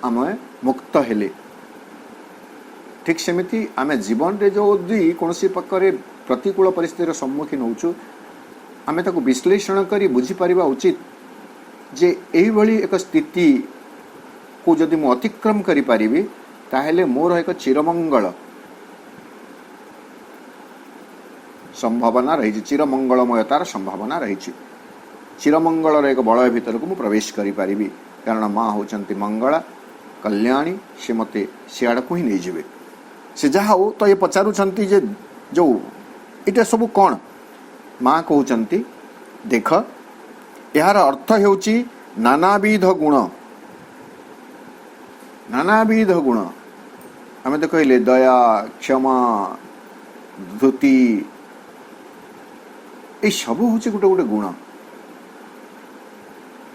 आमे मुक्त हेले। ठीक सेमिति आमे जीवन रे जो दी कोनसी प्रकार प्रतिकूल परिस्थितिर सम्मुखीन होउछु, आमे ताको विश्लेषण करी बुझी परिबा उचित जे एही भली एक स्थिति को जदि मु अतिक्रम करि परिबी ताहेले मोर एक चिरमंगल संभावना रही, चिरमंगलमयतार संभावना रही। चिरमंगल एक बलय भीतर को मु प्रवेश करि परिबी, कारण मां होचंती मंगला कल्याणी। से मते सियाड़ को ही नहीं जीवे। से जहा हो तो ये पचारुचंती जे जो इटा सब कौन मां कहउचंती, देख यार अर्थ हेउची नानाविध गुण। नानाविध गुण आमे तो कहले दया, क्षमा, धृति, ये सब हूँ गोटे गोटे गुण।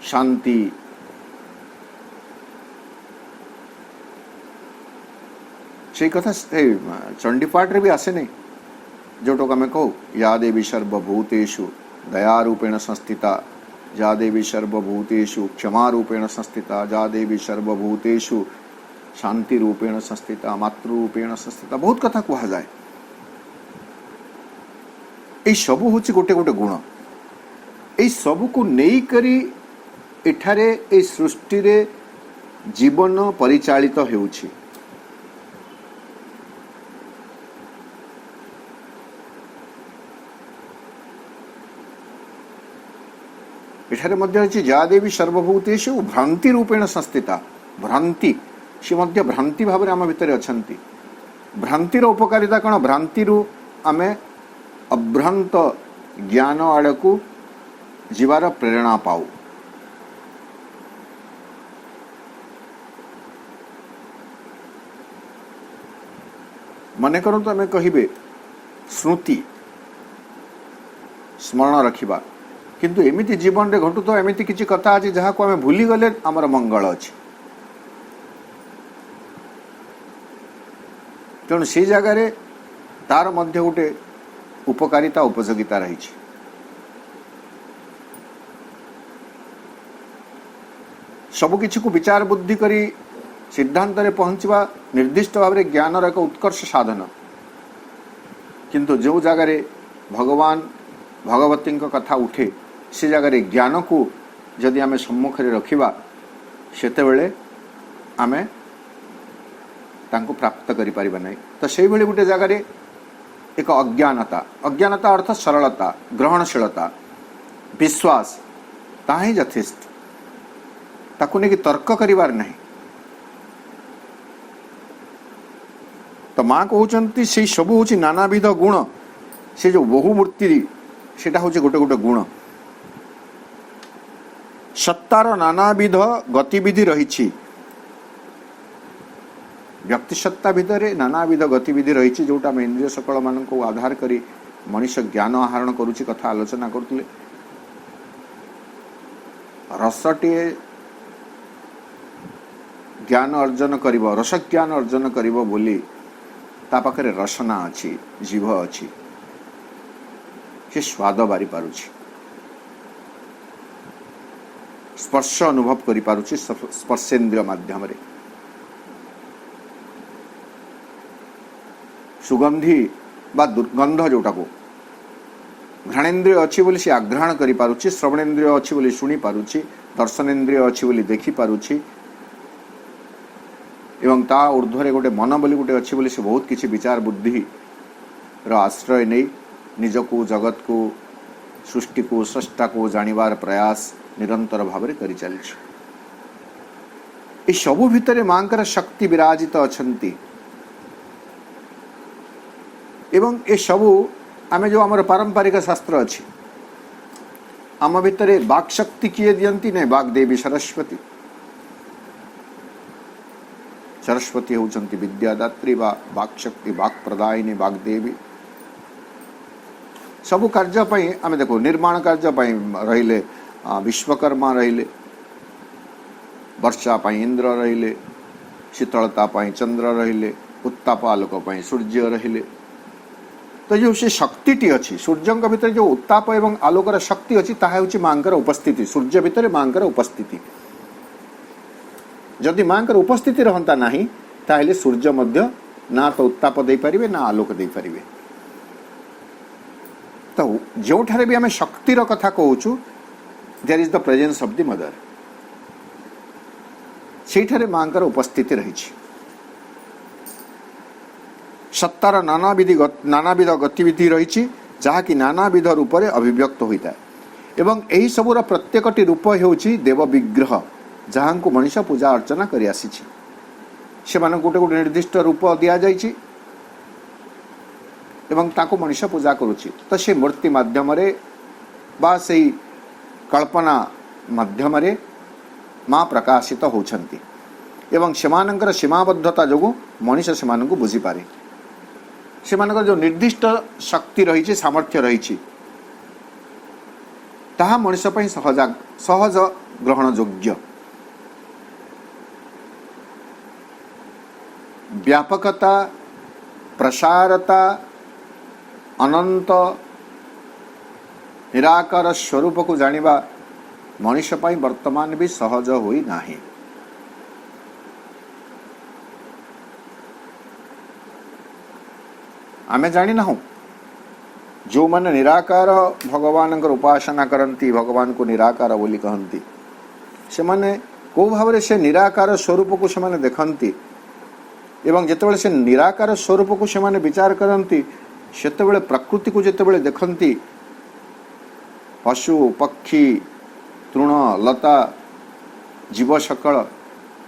शांति, से कथा चंडीपाठ रे भी आसे नहीं, जोटो आम कहू या देवी सर्वभूतेषु दयारूपेण संस्थिता जा देवी सर्वभूतेषु क्षमा रूपेण संस्थिता, जा देवी सर्वभूतेषु शांति रूपेण संस्थिता, मातृ रूपेण संस्थिता, बहुत कथा कहा जाए। ये सबू हूँ गोटे गोटे गुण, ये सबू को नहीं करी एठारे ए सृष्टि रे जीवन परिचालित हेउछि। एठारे मध्य अछि जा देवी सर्वभूतेषु भ्रांति रूपेण संस्थिता। भ्रांति से मध्य भ्रांति भाव आम भितर अछंती। भ्रांतिर उपकारिता कौन? भ्रांति आमे अभ्रांत ज्ञान आड़ को जीवार प्रेरणा पाऊ। मन करतु आमे कहिबे स्मृति स्मरण रखिबा, किंतु एमिति जीवन रे घटु तो एमिति किछि कथा अछि जहा को आमे भूली गले हमर मंगल अछि। तेणु से जगार तार मध्य गोटे उपकारिता उपयोगिता रही। सबकिछि को विचार बुद्धि करी सिद्धांत रे पहुंचवा निर्दिष्ट भाव में ज्ञान एक उत्कर्ष साधन। किंतु जो जगार भगवान भगवती कथा उठे से जगार ज्ञान को जदि आमे सम्मुख रे रखिबा सेतेबेले आमे तांको प्राप्त करि परिबा नै। तो सेहि भली गोटे जगार एक अज्ञानता, अज्ञानता अर्थ सरलता, ग्रहणशीलता, विश्वास ताही यथेष्ट, ताकू नहीं कि तर्क करिवार नहीं। तो माँ कहउचंती से सबू हूँ नानाविध गुण, से जो बहुमूर्ति सेटा हूँ गोटे गोटे गुण। सत्तार नानाविध गतिविधि रही। व्यक्ति सत्ता भितर नानाविध गतिविधि रही, जोटा आम इंद्रिय सकल मान आधार करी मनुष्य ज्ञान आहरण करुच्ची कथा आलोचना करते। रसटे ज्ञान अर्जन करिब, रस ज्ञान अर्जन करिब बोली ता पाखरे रसना अच्छी, जीभ अच्छी, से स्वाद बारी पारुछि, स्पर्श अनुभव करि पारुछि स्पर्शेन्द्रिय माध्यम रे। सुगंधी बा दुर्गंध जोटा को घ्राणेन्द्रिय अच्छी बोली से आघ्राण करि पारुछि, श्रवणेन्द्रिय अच्छी बोली शुणी पारुछि, दर्शनेन्द्रिय अच्छी बोली देखि पारुछि, एवं ता ऊर्ध्वरे गोटे मन बोली गोटे अच्छी बोली से बहुत किसी विचार बुद्धि रो आश्रय नहीं निज को, जगत को, सृष्टि को, स्रष्टा को जानिबार प्रयास निरंतर भाव में करि चलिछि। ए सबु भितरे मांकर शक्ति विराजित अछंती। एवं ए सबु आमे जो आमर पारंपरिक शास्त्र अच्छी आम भितर वाक् शक्ति किए दियंती ने वाग्देवी सरस्वती। सरस्वती होचंती विद्यादात्री बा वाक् शक्ति, वाक् प्रदायिनी वाग्देवी। सबु कार्य पई आमे देखो निर्माण कार्य पई रहिले विश्वकर्मा रहिले, वर्षा पई इंद्र रहिले, शीतलता पई चंद्र रहिले, उत्ताप आलोक पई सूर्य रहिले। तो जो से शक्ति अच्छी सूर्य भितर जो उत्ताप एवं आलोकर शक्ति अच्छी ताहा होची मांकर उपस्थिति। सूर्य भितर मांकर उपस्थिति, जदि मांकर उपस्थिति रहंता नहीं ताहले सूर्य मध्य ना तो उत्ताप दे परिबे ना आलोक दे परिबे। तो जोठारे भी आमे शक्तिर कथा कहूचु there is the presence of the mother, सेठारे मांकर उपस्थिति रही। सत्तार नानाविध गतिविधि रही जहाँकि नानाविध रूप से अभिव्यक्त होता है। एवं यही सबूर प्रत्येकटी रूप होउछि देव विग्रह, जहाँ को मनुष्य पूजा अर्चना करि आसीछि। से मान गोटे गोटे निर्दिष्ट रूप दिया जाइछि एवं ताको मनुष्य पूजा करुछि। तो से मूर्ति माध्यम रे बा सेही कल्पना माध्यम रे माँ प्रकाशित होउछन्ति एवं सेमानंकर सीमाबद्धता जोगु मनुष्य सेमानंकु बुझी पारे। सेमानकर जो निर्दिष्ट शक्ति रही, सामर्थ्य रही, ताहा मनुष्य पई सहज ग्रहण योग्य। व्यापकता, प्रसारता, अनंत निराकार स्वरूप को जानिबा मनुष्य पाई वर्तमान भी सहज होई नाही। आमे जानी ना हूँ जो मैंने निराकार भगवान उपासना करती भगवान को निराकार बोली कहती से माने को भाव से निराकार स्वरूप को से माने देखती एवं जितेबाला से निराकार स्वरूप को से माने विचार करती सेतेबाला प्रकृति को जितेबाला देखती पशु पक्षी तृण लता जीव सकल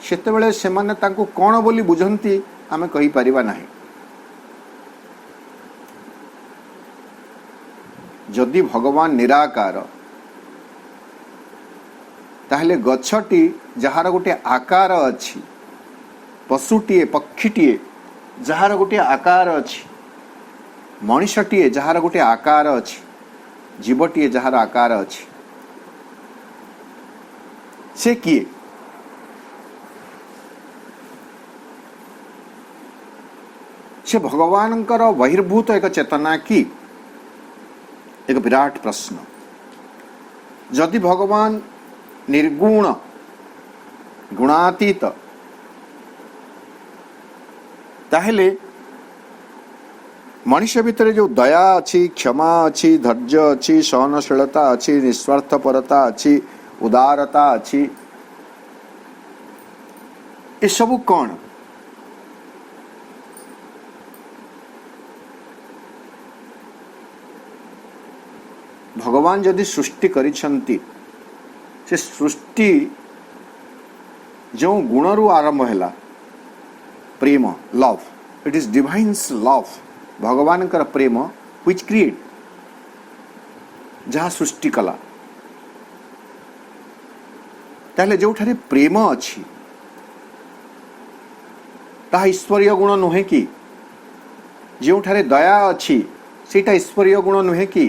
सेतेबाला से माने तांको कौन बोली बुझंती आमे कहि परिबा नाही। जदि भगवान निराकार ताहले गछटी जहार गोटे आकार अछि पशुटीए पक्षीटीए जहार गोटे आकार अछि मनुष्यटीए जहार गोटे आकार अछि जीवटीए जहार आकार अछि से किए से भगवानंकर बहिर्भूत एक चेतना की एक विराट प्रश्न। जदि भगवान निर्गुण गुणातीत ताहले मनुष्य भितर जो दया अच्छी क्षमा अच्छी धैर्य अच्छी सहनशीलता अच्छी निस्वार्थपरता अच्छी उदारता अच्छी ये सब कौन भगवान जदि सृष्टि करिछंती से सृष्टि जो गुणरु आरंभ हैला प्रेम love it is divine's love भगवान कर प्रेम व्हिच क्रिएट जहाँ सृष्टि कला ताहले जो ठारे प्रेम अछि ता ईश्वरीय गुण नुहे कि जो ठारे दया अछि सेटा ईश्वरीय गुण नुहे कि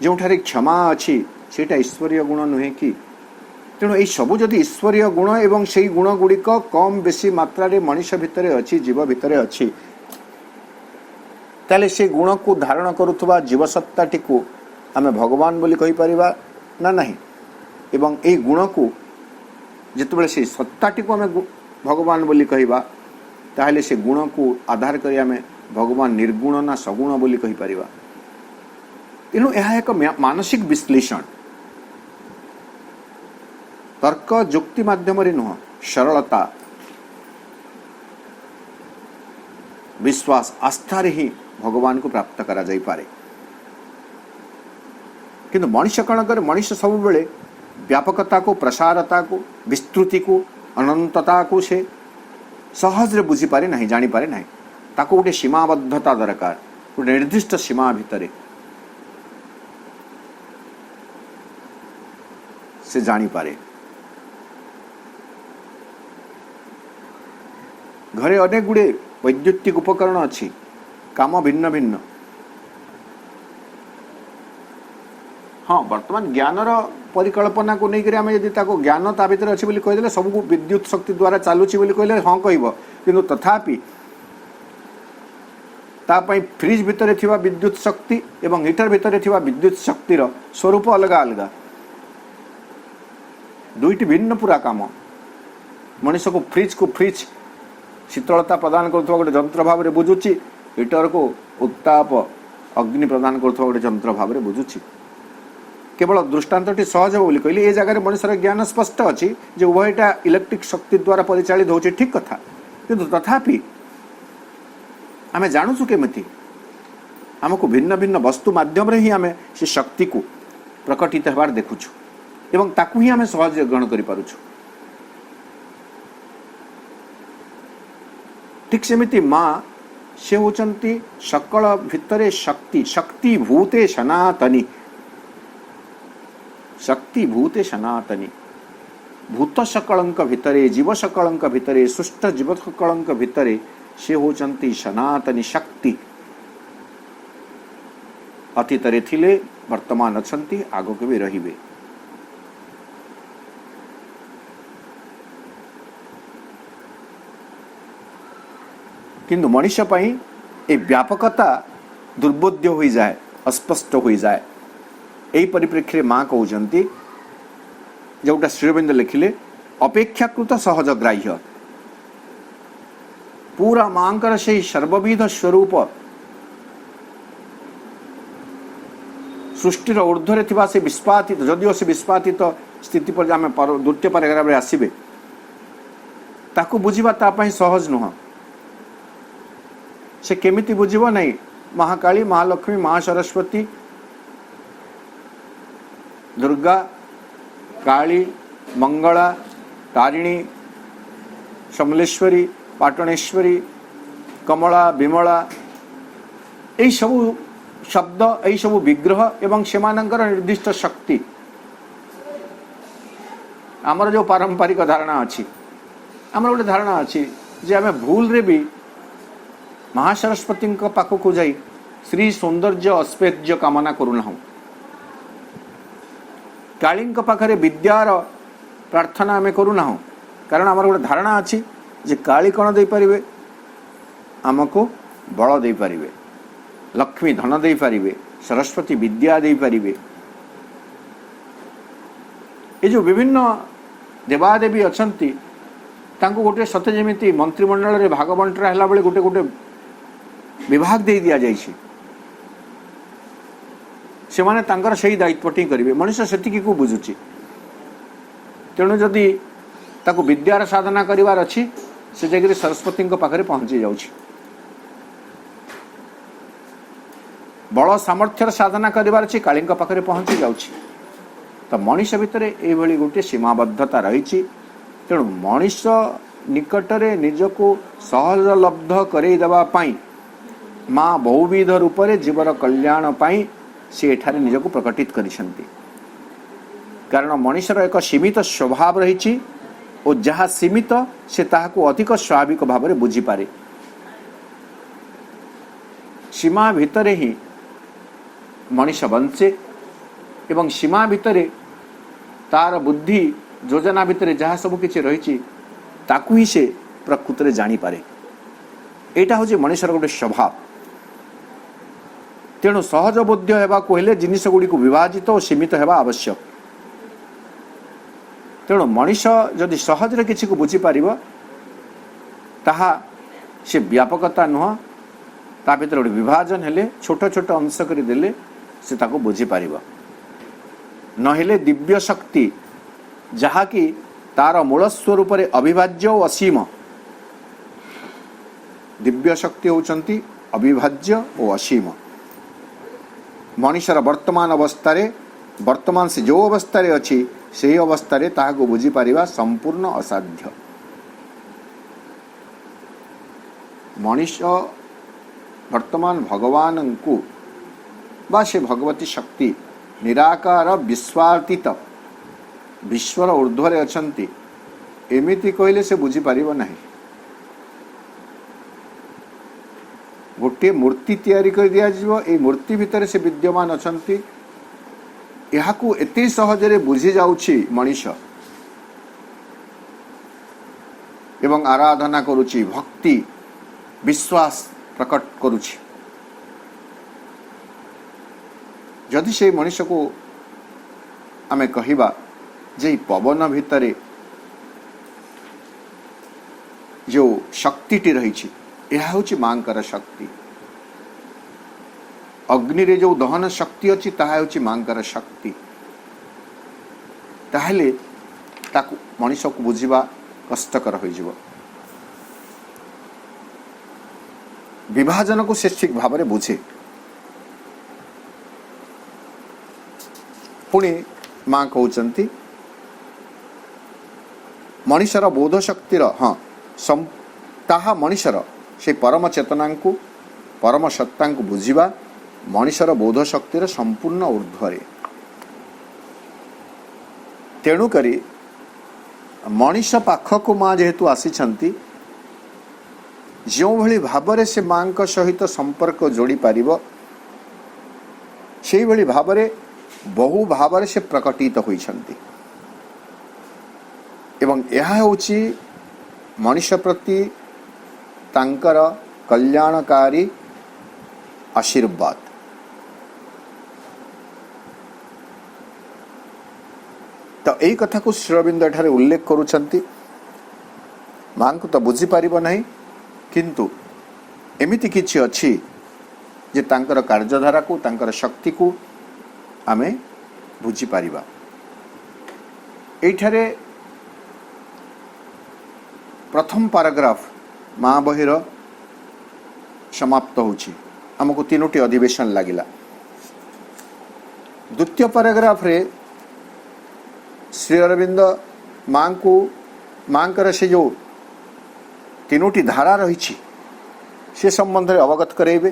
जो ठारे क्षमा अच्छी सेटा ईश्वरीय गुण नुहे कि तेणु ये सबू जदि ईश्वरीय गुण एवं से गुण गुड़िक कम बेसी मात्रा रे मनुष्य भितर अच्छी जीव भितर अच्छी ताले से गुण को धारण करुवा जीवसत्ताटी को आमे भगवान बोली कहि परिबा ना नहीं एवं ए गुण को जितेबाला से सत्ताटी को आमे भगवान बोली कहिबा ताहले से गुण को आधार करी आमे भगवान निर्गुण ना सगुण बोली कहि परिबा। तेणु यह एक मानसिक विश्लेषण तर्क जुक्ति माध्यम नुह सरलता विश्वास आस्था रे ही भगवान को प्राप्त करा जाई पारे। किंतु मनुष्य कण करे मनुष्य सब बेले व्यापकता को प्रसारता को विस्तृति को अनंतता को से सहज रे बुझी पारे नहीं जानी पारे नहीं ताको गोटे सीमाबद्धता दरकार गोटे निर्दिष्ट सीमा भितरे से जानी पारे। घरे अनेक गुड़े वैद्युतिक उपकरण अच्छी काम भिन्न भिन्न हाँ वर्तमान ज्ञानर परिकल्पना को लेकर आम यदि ज्ञान ता भीतर अच्छी बोली कहीदेले सब विद्युत शक्ति द्वारा चलुची बोली कहले हाँ कहब किंतु तथापि तापाई फ्रिज भितर थिबा विद्युत शक्ति एवं हीटर भितर थिबा विद्युत शक्तिर स्वरूप अलग अलग दुईटी भिन्न पूरा काम मनुष्य को फ्रिज शीतलता प्रदान करुवा गोटे जंत्र भाव में बुझुची हीटर को उत्ताप अग्नि प्रदान करुवा गोटे जंत्र भाव में बुझुची केवल दृष्टान्तटी सहज बोली कहली ए जगह मनुष्यर ज्ञान स्पष्ट अच्छी जे उभयटा इलेक्ट्रिक शक्ति द्वारा परिचालित होची ठीक कथा किंतु तथापि आमे जानूचु केमिति आमको भिन्न भिन्न वस्तु माध्यम रे ही आमे से शक्ति को प्रकटित हेबार देखुछु एवं ताकू ही आमे सहज ग्रहण करि पारुछु। ठीक सेमिति माँ से होचंती सकल भितरे शक्ति शक्ति भूते सनातनी भूत सकलंक भितरे जीव सकलंक भितरे सुष्ट जीव सकलंक भितरे से होचंती सनातनी शक्ति अतीतरे थिले वर्तमान अछंती आगो भी रहिबे। किंतु मनुष्य पाई ए व्यापकता दुर्बोध्य हो जाए अस्पष्ट हो जाए। यही परिप्रेक्षी माँ कहते जोटा श्रीअरविंद लिखिले अपेक्षाकृत सहज ग्राह्य पूरा मांकर से सर्वविध स्वरूप सृष्टिर ऊर्ध्वरे थिबा से विस्पातित जदिओ से विस्पातित स्थिति पर आम द्वितीय पैराग्राफ आसबे ताकू बुझिबा ता पई सहज नुह से केमिति बुझिबो नहीं महाकाली महालक्ष्मी महासरस्वती दुर्गा काली मंगला तारिणी समलेश्वरी पाटणेश्वरी कमला विमला यही सब शब्द यही सब विग्रह एवं सेमानंकर निर्दिष्ट शक्ति आमर जो पारंपरिक धारणा अच्छी आमर गोटे धारणा अच्छी जे आम भूल रे भी महासरस्वती पाखक जाई श्री सौंदर्य अस्पेद्य कामना करूना काली पाखरे विद्यार प्रार्थना आम करूना कारण आमर गोटे धारणा अच्छी जे काली कौन दे पारिबे आमको बल दे पारिबे लक्ष्मी धन दे पारिबे सरस्वती विद्या दे पारिबे ये जो विभिन्न देवादेवी अछंती तांको गोटे सते जेमिति मंत्रिमंडल रे भाग बंटरा हला बेले गोटे गोटे विभाग दे दिया जाइछि से माने तांकर सही दायित्वटी करिवे मनुष्य सेतिकी को बुझुछि तेणु जदि ताको विद्यार साधना करिवार अछि से जगह सरस्वती पाखरे पहुंची जाउछि बड़ सामर्थ्यर साधना करिवार अछि काली पाखरे पहुंची जाउछि तो मनुष्य भितर एभली गोटे सीमाबद्धता रही तेणु मनुष्य निकटरे निजको सहजलब्ध करई देबा पाई माँ बहुविध रूप से जीवर कल्याण पाई से एठारे निजको प्रकटित करिसंती कारण मनुष्यर एक सीमित स्वभाव रही और जहाँ सीमित से ताहाको अधिक स्वाभाविक भाव में बुझी पारे सीमा भितरे ही मनुष्य बंचे एवं सीमा भितरे तार बुद्धि योजना भितरे जहाँ सब किछि रही ताकू ही से प्रकृत में जानी पारे एटा हूँ मनुष्यर गोटे स्वभाव तेणु सहज बोध्य हेबा को हेले जिनिस गुड़ी को विभाजित और सीमित हेबा आवश्यक तेणु मनुष्य जदि सहजरे किछि को बुझी पारिबो ताहा से व्यापकता नुह ता भितर गोटे विभाजन हेले छोट छोट अंश करि देले से ताको बुझी पारिबो नहेले दिव्य शक्ति जहा कि तार मूल स्वरूप रे अविभाज्य और असीम दिव्य शक्ति होचंती अविभाज्य और असीम मनुष्यर वर्तमान अवस्था वर्तमान से जो अवस्था अच्छी से अवस्था ताहाको बुझी पारिबा संपूर्ण असाध्य मनुष्य वर्तमान भगवान को बा से भगवती शक्ति निराकार विश्वातीत विश्वर ऊर्ध्वरे अछंती एमिति कहले से बुझी पारिबो नहीं गोटे मूर्ति तैयारी कर दिया जीवो ए मूर्ति भितर से विद्यमान अछंती याकू एते सहजरे बुझी जाउछि मनुष्य एवं आराधना करुछि भक्ति विश्वास प्रकट करुछि जदि से मनुष्य को आमे कहिबा जे पवन भितरे जो शक्तिटी रही यह हूँ मांकर शक्ति अग्नि रे जो दहन शक्ति अच्छी ताहा हूँ मांकर शक्ति ताहले ताकू मनुष्य को बुझिबा कष्टकर हो जिवो विभाजन को से ठीक भाव में बुझे पुणी माँ कहते मनुष्यर बोध शक्तिर हाँ ताहा मनुष्यर से परम चेतना को परम सत्ता को बुझिबा मनुष्यर बोध शक्तिर संपूर्ण ऊर्ध्वरे तेणु करी मनुष्य पाखक माँ जेहेतु आसीछंती जो भली भावरे से माँ सहित संपर्क जोड़ी पारिबो सेही भली भावरे बहु भावरे से प्रकटित होइछंती एवं यह होची मनुष्य प्रति तांकर कल्याणकारी आशीर्वाद। तो यही कथा को श्री अरविंद एठारे उल्लेख करुछंती। मां को तो बुझी पारिबो नहीं, किंतु एमिति किछि अछि जे तांकर कार्यधारा को तांकर शक्ति को आमे बुझी पारिबा। एठारे प्रथम पैराग्राफ मां बहिर समाप्त होछि। हमको तीनोटी अधिवेशन लागिला। द्वितीय पैराग्राफ रे श्री अरविंद मांकर से जो तीनोटी धारा रही से संबंध में अवगत करेबे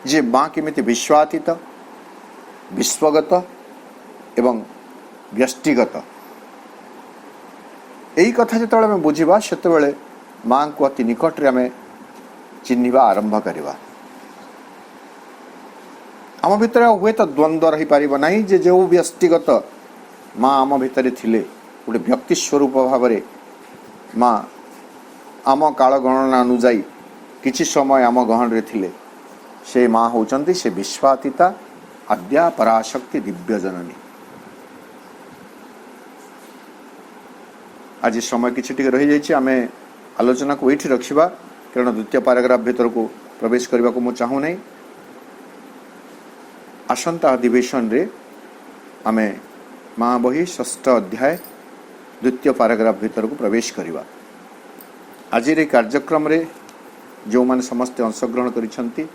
जे मां केमिति विश्वातीत, विश्वगत एवं व्यष्टिगत। यही कथा जो आम बुझा से मां को अति निकट आम चिन्हवा आरंभ करवा। आम भितर हुए तो द्वंद्व रही पारिबो नहीं जे जो व्यक्तिगत मां आम भितर थिले गोटे व्यक्ति स्वरूप भाव में मां आम काल गणना अनुजाई किछि समय आम गहन रे थिले। से मां होचंती से विश्वातीता आद्या पराशक्ति दिव्य जननी। आज समय किछि रही जाइए, आम आलोचना को ये रखा कारण द्वितीय पैराग्राफ भीतर को प्रवेश करने को मुझे चाहू नहीं। आसंता अधिवेशन रे आमे मां बही षष्ठ अध्याय द्वितीय पैराग्राफ भीतर को प्रवेश करवा। आज कार्यक्रम रे जो माने समस्त अंशग्रहण करिसंती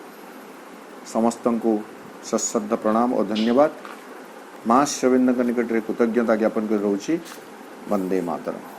समस्त को सश्रद्ध प्रणाम और धन्यवाद। मां श्री अरविंद निकट रे कृतज्ञता ज्ञापन कर रहउछि। वंदे मातरम।